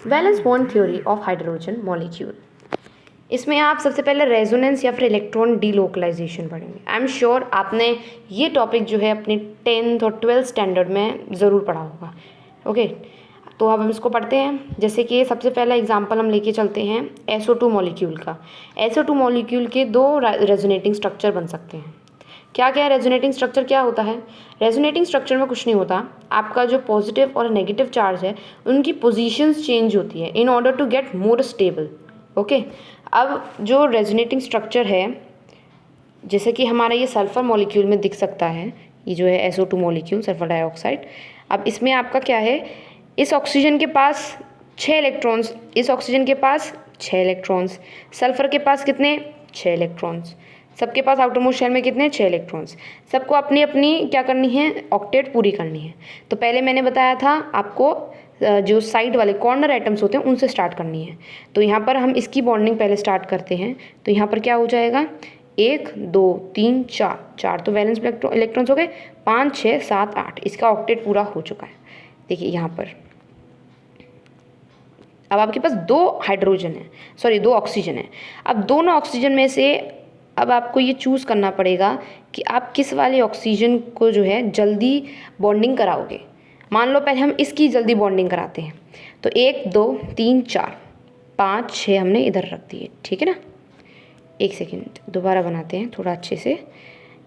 Valence bond theory of hydrogen molecule. इसमें आप सबसे पहले रेजोनेंस या फिर इलेक्ट्रॉन डीलोकलाइजेशन पढ़ेंगे। आई एम श्योर आपने ये टॉपिक जो है अपने 10th और 12th स्टैंडर्ड में ज़रूर पढ़ा होगा। ओके, तो अब हम इसको पढ़ते हैं। जैसे कि सबसे पहला एग्जांपल हम लेके चलते हैं SO2 मॉलिक्यूल का। SO2 मॉलिक्यूल के दो रेजोनेटिंग स्ट्रक्चर बन सकते हैं। क्या क्या रेजोनेटिंग स्ट्रक्चर क्या होता है? रेजोनेटिंग स्ट्रक्चर में कुछ नहीं होता, आपका जो पॉजिटिव और नेगेटिव चार्ज है उनकी पोजीशंस चेंज होती है in order to get more stable. Okay, अब जो रेजोनेटिंग स्ट्रक्चर है, जैसे कि हमारा ये सल्फर मॉलिक्यूल में दिख सकता है, ये जो है SO2 मॉलिक्यूल सल्फर डाइऑक्साइड। अब इसमें आपका क्या है, इस ऑक्सीजन के पास 6 इलेक्ट्रॉन्स, इस ऑक्सीजन के पास 6 इलेक्ट्रॉन्स, सल्फर के पास कितने 6 इलेक्ट्रॉन्स, सबके पास आउटर मोस्ट शेल में कितने 6 इलेक्ट्रॉन्स। सबको अपनी अपनी क्या करनी है, ऑक्टेट पूरी करनी है। तो पहले मैंने बताया था आपको जो साइड वाले कॉर्नर एटम्स होते हैं उनसे स्टार्ट करनी है। तो यहाँ पर हम इसकी बॉन्डिंग पहले स्टार्ट करते हैं। तो यहाँ पर क्या हो जाएगा, 1 2 3 4, 4 तो वैलेंस इलेक्ट्रॉन्स हो गए, 5 6 7 8, इसका ऑक्टेट पूरा हो चुका है। देखिए यहाँ पर अब आपके पास 2 हाइड्रोजन है, सॉरी 2 ऑक्सीजन है। अब दोनों ऑक्सीजन में से अब आपको ये चूज़ करना पड़ेगा कि आप किस वाले ऑक्सीजन को जो है जल्दी बॉन्डिंग कराओगे। मान लो पहले हम इसकी जल्दी बॉन्डिंग कराते हैं। तो 1 2 3 4 5 6 हमने इधर रख दिए, ठीक है ना। एक सेकेंड दोबारा बनाते हैं थोड़ा अच्छे से।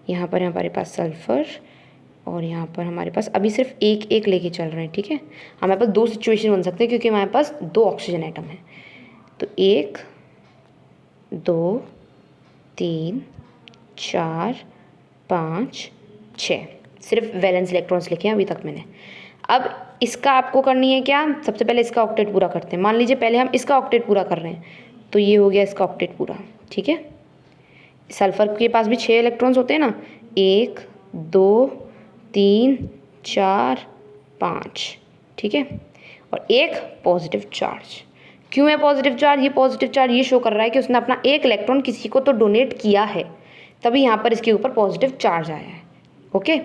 यहाँ पर हमारे पास सल्फ़र और यहाँ पर हमारे पास अभी सिर्फ एक एक लेके चल रहे हैं, ठीक है। हमारे पास 2 सिचुएशन बन सकते हैं क्योंकि हमारे पास 2 ऑक्सीजन एटम है। तो 1 2 3 4 5 6, सिर्फ वैलेंस इलेक्ट्रॉन्स लिखे हैं अभी तक मैंने। अब इसका आपको करनी है क्या, सबसे पहले इसका ऑक्टेट पूरा करते हैं। मान लीजिए पहले हम इसका ऑक्टेट पूरा कर रहे हैं, तो ये हो गया इसका ऑक्टेट पूरा, ठीक है। सल्फर के पास भी 6 इलेक्ट्रॉन्स होते हैं ना, 1 2 3 4 5, ठीक है। और एक पॉजिटिव चार्ज। क्यों है पॉजिटिव चार्ज? ये पॉजिटिव चार्ज ये शो कर रहा है कि उसने अपना एक इलेक्ट्रॉन किसी को तो डोनेट किया है, तभी यहाँ पर इसके ऊपर पॉजिटिव चार्ज आया है। ओके,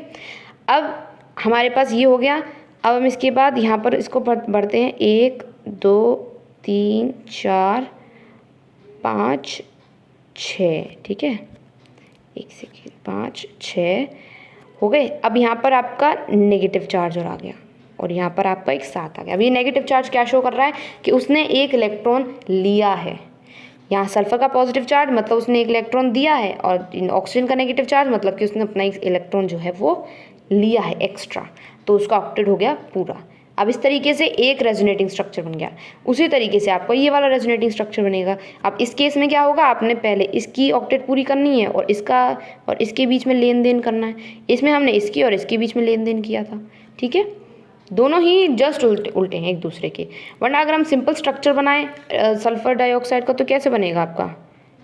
अब हमारे पास ये हो गया। अब हम इसके बाद यहाँ पर इसको बढ़ते हैं, 1 2 3 4 5 6, ठीक है। एक सेकेंड, 5 6 हो गए। अब यहाँ पर आपका नेगेटिव चार्ज और आ गया और यहाँ पर आपका एक 7 आ गया। अब ये नेगेटिव चार्ज क्या शो कर रहा है कि उसने एक इलेक्ट्रॉन लिया है। यहाँ सल्फर का पॉजिटिव चार्ज मतलब उसने एक इलेक्ट्रॉन दिया है, और ऑक्सीजन का नेगेटिव चार्ज मतलब कि उसने अपना एक इलेक्ट्रॉन जो है वो लिया है एक्स्ट्रा, तो उसका ऑक्टेट हो गया पूरा। अब इस तरीके से एक रेजोनेटिंग स्ट्रक्चर बन गया। उसी तरीके से आपका ये वाला रेजोनेटिंग स्ट्रक्चर बनेगा। अब इस केस में क्या होगा, आपने पहले इसकी ऑक्टेट पूरी करनी है और इसका और इसके बीच में लेन देन करना है। इसमें हमने इसकी और इसके बीच में लेन देन किया था, ठीक है। दोनों ही जस्ट उल्टे उल्टे हैं एक दूसरे के। वरना अगर हम सिंपल स्ट्रक्चर बनाएं सल्फर डाइऑक्साइड का, तो कैसे बनेगा आपका,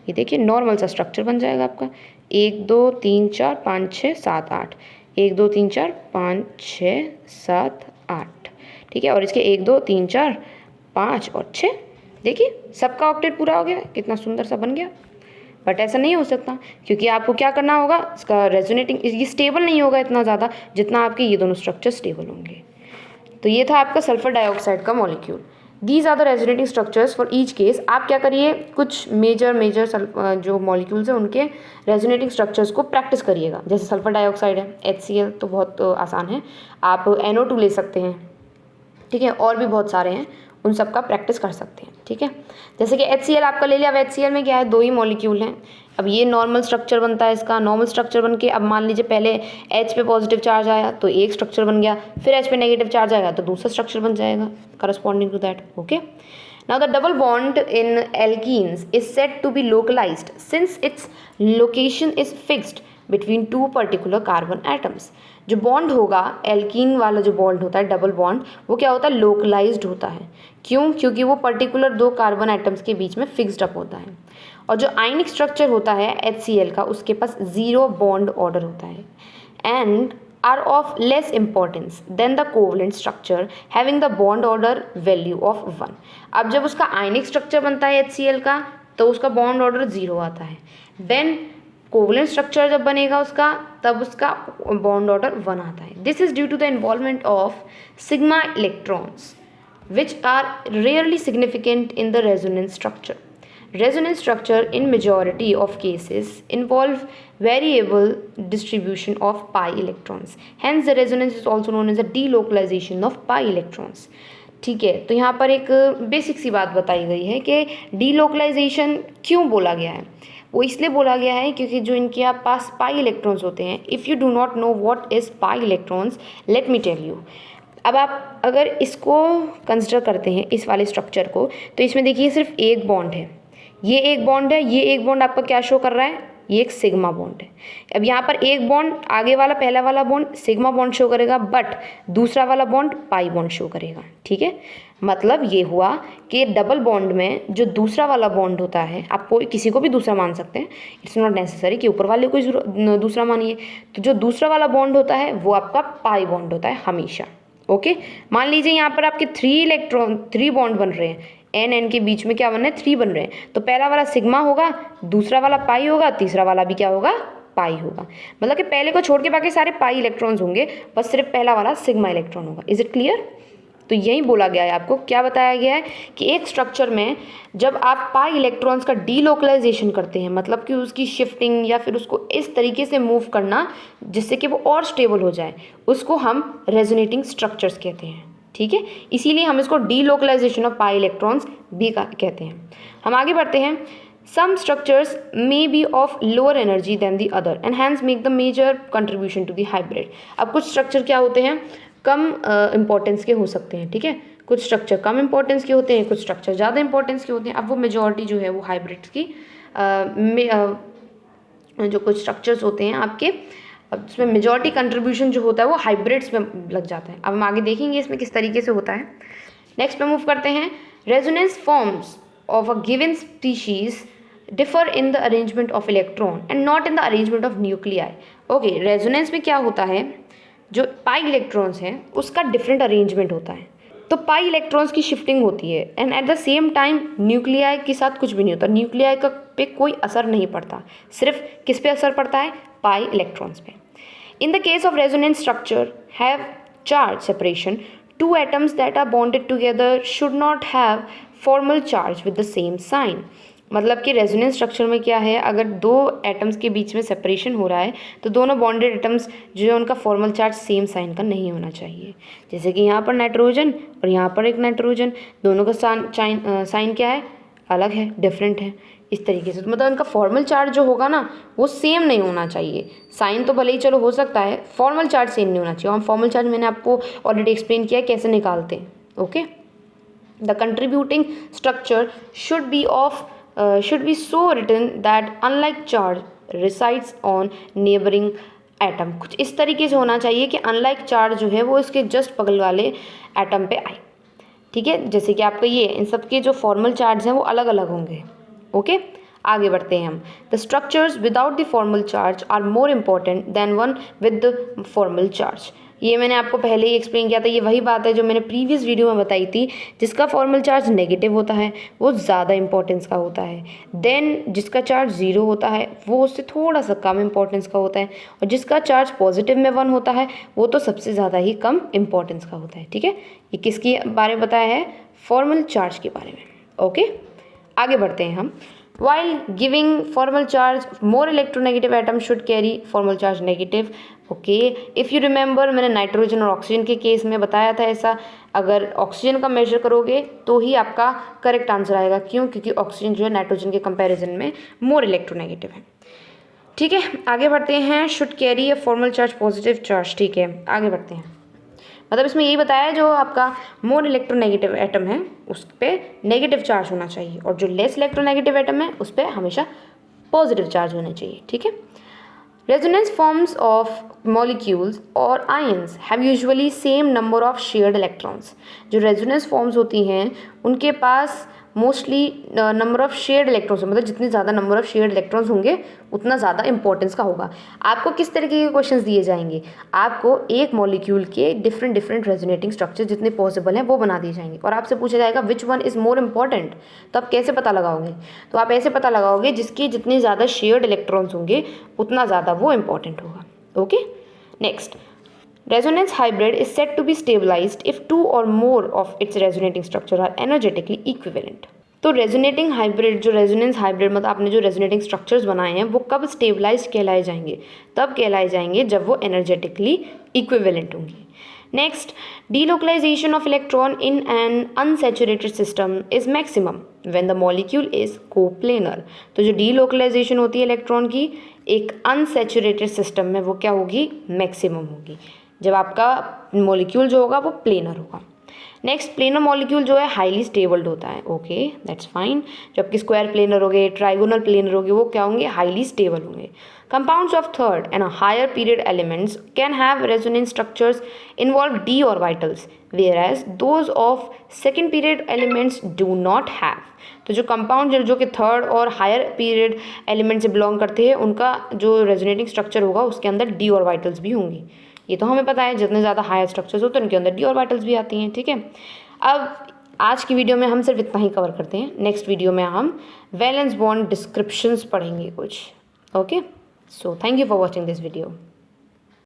ये देखिए नॉर्मल सा स्ट्रक्चर बन जाएगा आपका। 1 2 3 4 5 6 7 8, 1 2 3 4 5 6 7 8, ठीक है। और इसके 1 2 3 4 5 और 6, देखिए सबका ऑक्टेट पूरा हो गया, कितना सुंदर सा बन गया। बट ऐसा नहीं हो सकता क्योंकि आपको क्या करना होगा, इसका रेजोनेटिंग ये स्टेबल नहीं होगा इतना ज़्यादा जितना आपके ये दोनों स्ट्रक्चर स्टेबल होंगे। तो ये था आपका सल्फर डाइऑक्साइड का molecule. These are the resonating structures for each case. आप क्या करिए, कुछ मेजर जो मॉलिक्यूल्स हैं उनके रेजोनेटिंग स्ट्रक्चर्स को प्रैक्टिस करिएगा। जैसे सल्फर डाइऑक्साइड है HCl, तो बहुत आसान है, आप NO2 ले सकते हैं, ठीक है। और भी बहुत सारे हैं, उन सब का प्रैक्टिस कर सकते हैं, ठीक है। जैसे कि HCl आपका ले लिया। अब HCl में क्या है, 2 ही मॉलिक्यूल हैं। अब ये नॉर्मल स्ट्रक्चर बनता है इसका। नॉर्मल स्ट्रक्चर बन के अब मान लीजिए पहले H पे पॉजिटिव चार्ज आया तो एक स्ट्रक्चर बन गया, फिर H पे नेगेटिव चार्ज आएगा तो दूसरा स्ट्रक्चर बन जाएगा corresponding to that. Okay, now the double bond in alkenes is said to be localised since its location is fixed between 2 particular carbon atoms. जो बॉन्ड होगा एल्कीन वाला, जो बॉन्ड होता है डबल बॉन्ड, वो क्या होता है, लोकलाइज्ड होता है। क्यों? क्योंकि वो पर्टिकुलर 2 कार्बन एटम्स के बीच में फिक्स्ड अप होता है। और जो आयनिक स्ट्रक्चर होता है HCl का, उसके पास 0 बॉन्ड ऑर्डर होता है and are of less importance than the covalent structure having the bond order value of 1। अब जब उसका आयनिक स्ट्रक्चर बनता है HCl का, तो उसका बॉन्ड ऑर्डर 0 आता है। देन कोवलेंट स्ट्रक्चर जब बनेगा उसका, तब उसका बॉन्ड ऑर्डर 1 आता है। This is due to the involvement of sigma electrons which are rarely significant in the resonance structure. Resonance structure in majority of cases involve variable distribution of pi electrons. Hence the resonance is also known as a delocalization of pi electrons. ठीक है, तो यहाँ पर एक basic सी बात बताई गई है कि डीलोकलाइजेशन क्यों बोला गया है। वो इसलिए बोला गया है क्योंकि जो इनके पास पाई इलेक्ट्रॉन्स होते हैं, if you do not know what is pi electrons, let me tell you. अब आप अगर इसको कंसिडर करते हैं इस वाले स्ट्रक्चर को, तो इसमें देखिए सिर्फ एक बॉन्ड है, ये एक बॉन्ड है, ये एक बॉन्ड आपका क्या शो कर रहा है, ये एक सिग्मा बॉन्ड है। अब यहाँ पर एक बॉन्ड आगे वाला पहला वाला बॉन्ड सिग्मा बॉन्ड शो करेगा, बट दूसरा वाला बॉन्ड पाई बॉन्ड शो करेगा। ठीक है, मतलब ये हुआ कि डबल बॉन्ड में जो दूसरा वाला बॉन्ड होता है, आप कोई किसी को भी दूसरा मान सकते हैं, इट्स नॉट नेसेसरी कि ऊपर वाले को दूसरा मानिए। तो जो दूसरा वाला बॉन्ड होता है वो आपका पाई बॉन्ड होता है हमेशा। ओके, मान लीजिए यहाँ पर आपके 3 बॉन्ड बन रहे हैं, एन के बीच में क्या बन रहे हैं, 3 बन रहे हैं। तो पहला वाला सिग्मा होगा, दूसरा वाला पाई होगा, तीसरा वाला भी क्या होगा, पाई होगा। मतलब कि पहले को छोड़ के बाकी सारे पाई इलेक्ट्रॉन्स होंगे, बस सिर्फ पहला वाला सिग्मा इलेक्ट्रॉन होगा। Is it clear? तो यही बोला गया है आपको, क्या बताया गया है कि एक स्ट्रक्चर में जब आप पाई इलेक्ट्रॉन्स का डीलोकलाइजेशन करते हैं, मतलब कि उसकी शिफ्टिंग या फिर उसको इस तरीके से मूव करना जिससे कि वो और स्टेबल हो जाए, उसको हम रेजोनेटिंग स्ट्रक्चर्स कहते हैं। ठीक है, इसीलिए हम इसको डीलोकलाइजेशन ऑफ पाई इलेक्ट्रॉन्स भी कहते हैं। हम आगे बढ़ते हैं। Some structures may be of lower energy than the other and hence make the major contribution to the hybrid. अब कुछ स्ट्रक्चर क्या होते हैं, कम इंपॉर्टेंस के हो सकते हैं। ठीक है, कुछ स्ट्रक्चर कम इंपॉर्टेंस के होते हैं, कुछ स्ट्रक्चर ज़्यादा इंपॉर्टेंस के होते हैं। अब वो मेजॉरिटी जो है वो हाइब्रिड्स की जो कुछ स्ट्रक्चर्स होते हैं आपके, अब उसमें मेजॉरिटी कंट्रीब्यूशन जो होता है वो हाइब्रिड्स में लग जाता है। अब हम आगे देखेंगे इसमें किस तरीके से होता है। नेक्स्ट पे मूव करते हैं। Resonance forms of a given species differ in the arrangement of electron and not in the arrangement of nuclei. Okay, resonance में क्या होता है, जो पाई इलेक्ट्रॉन्स हैं उसका डिफरेंट अरेंजमेंट होता है, तो पाई इलेक्ट्रॉन्स की शिफ्टिंग होती है and at the same time nuclei के साथ कुछ भी नहीं होता, न्यूक्लियाई का पे कोई असर नहीं पड़ता, सिर्फ किस पे असर पड़ता है, पाई इलेक्ट्रॉन्स पे। In the case of resonance structure have charge separation, two atoms that are bonded together should not have formal charge with the same sign। मतलब कि रेजोनेंस स्ट्रक्चर में क्या है, अगर 2 एटम्स के बीच में सेपरेशन हो रहा है तो दोनों बॉन्डेड एटम्स जो है उनका फॉर्मल चार्ज सेम साइन का नहीं होना चाहिए। जैसे कि यहाँ पर नाइट्रोजन और यहाँ पर एक नाइट्रोजन, दोनों का साइन क्या है, अलग है, डिफरेंट है। इस तरीके से तो मतलब उनका फॉर्मल चार्ज जो होगा ना वो सेम नहीं होना चाहिए। साइन तो भले ही चलो हो सकता है, फॉर्मल चार्ज सेम नहीं होना चाहिए। और फॉर्मल चार्ज मैंने आपको ऑलरेडी एक्सप्लेन किया है कैसे निकालते हैं। Okay, the contributing structure should be so written that unlike charge resides on neighbouring atom. कुछ इस तरीके से होना चाहिए कि अनलाइक चार्ज जो है वो इसके जस्ट बगल वाले एटम पे आए। ठीक है, जैसे कि आपका ये इन सब के जो फॉर्मल चार्ज हैं वो अलग अलग होंगे। ओके, आगे बढ़ते हैं हम। The structures without the formal charge are more important than one with the formal charge. ये मैंने आपको पहले ही एक्सप्लेन किया था, ये वही बात है जो मैंने प्रीवियस वीडियो में बताई थी। जिसका फॉर्मल चार्ज नेगेटिव होता है वो ज़्यादा इंपॉर्टेंस का होता है, देन जिसका चार्ज 0 होता है वो उससे थोड़ा सा कम इंपॉर्टेंस का होता है, और जिसका चार्ज पॉजिटिव में 1 होता है वो तो सबसे ज़्यादा ही कम इंपॉर्टेंस का होता है। ठीक है, ये किसके बारे में बताया है, फॉर्मल चार्ज के बारे में। ओके, आगे बढ़ते हैं हम। While giving formal charge, more electronegative atoms should carry formal charge negative. Okay, if you remember मैंने नाइट्रोजन और ऑक्सीजन के केस में बताया था ऐसा। अगर ऑक्सीजन का मेजर करोगे तो ही आपका करेक्ट आंसर आएगा। क्यों? क्योंकि ऑक्सीजन जो है नाइट्रोजन के कंपैरिजन में मोर इलेक्ट्रोनेगेटिव है। ठीक है, आगे बढ़ते हैं। Should carry a formal charge positive charge. ठीक है, आगे बढ़ते हैं। मतलब इसमें यही बताया है जो आपका मोर इलेक्ट्रोनेगेटिव एटम है उस पर नेगेटिव चार्ज होना चाहिए, और जो लेस इलेक्ट्रोनेगेटिव एटम है उस पर हमेशा पॉजिटिव चार्ज होना चाहिए। ठीक है, रेजोनेंस फॉर्म्स ऑफ मॉलिक्यूल्स और ions have usually same number of shared electrons. जो रेजोनेंस फॉर्म्स होती हैं उनके पास mostly number of shared electrons, मतलब जितने ज़्यादा नंबर ऑफ शेयर्ड इलेक्ट्रॉन्स होंगे उतना ज़्यादा इंपॉर्टेंस का होगा। आपको किस तरीके के क्वेश्चंस दिए जाएंगे, आपको एक मॉलिक्यूल के डिफरेंट रेजोनेटिंग स्ट्रक्चर जितने पॉसिबल हैं वो बना दिए जाएंगे, और आपसे पूछा जाएगा which one is more important. तो आप कैसे पता लगाओगे, तो आप ऐसे पता लगाओगे जिसके जितने ज़्यादा शेयर्ड इलेक्ट्रॉन्स होंगे उतना ज़्यादा वो इम्पॉर्टेंट होगा। Okay, next Resonance hybrid is said to be stabilized if two or more of its resonating structure are energetically equivalent. तो रेजोनेटिंग हाइब्रिड, जो रेजोनेंस हाइब्रिड मतलब आपने जो रेजोनेटिंग स्ट्रक्चर्स बनाए हैं वो कब स्टेबलाइज कहलाए जाएंगे? तब कहलाए जाएंगे जब वो एनर्जेटिकली इक्विवेलेंट होंगी. Next, delocalization of electron in an unsaturated system is maximum when the molecule is coplanar. तो जो delocalization होती है इलेक्ट्रॉन की एक अनसेचुरेटेड सिस्टम में वो क्या होगी? मैक्सिमम होगी जब आपका मॉलिक्यूल जो होगा वो प्लेनर होगा. नेक्स्ट, प्लेनर मॉलिक्यूल जो है हाईली स्टेबल्ड होता है. Okay, that's fine. जबकि स्क्वायर प्लेनर हो गए, ट्राइगोनल प्लेनर हो गए, वो क्या होंगे? हाईली स्टेबल होंगे. Compounds of third and a higher period elements can have resonance structures involve d orbitals, whereas those of second period elements do not have. तो जो कंपाउंड जो कि थर्ड और हायर पीरियड एलिमेंट से belong करते हैं उनका जो रेजोनेटिंग स्ट्रक्चर होगा उसके अंदर डी ऑर्बिटल्स भी होंगी. ये तो हमें पता है, जितने ज़्यादा हायर स्ट्रक्चर्स होते हैं उनके अंदर डी ऑर्बिटल्स भी आती हैं. ठीक है, अब आज की वीडियो में हम सिर्फ इतना ही कवर करते हैं. नेक्स्ट वीडियो में हम वैलेंस बॉन्ड डिस्क्रिप्शंस पढ़ेंगे कुछ. Okay, so thank you for watching this video.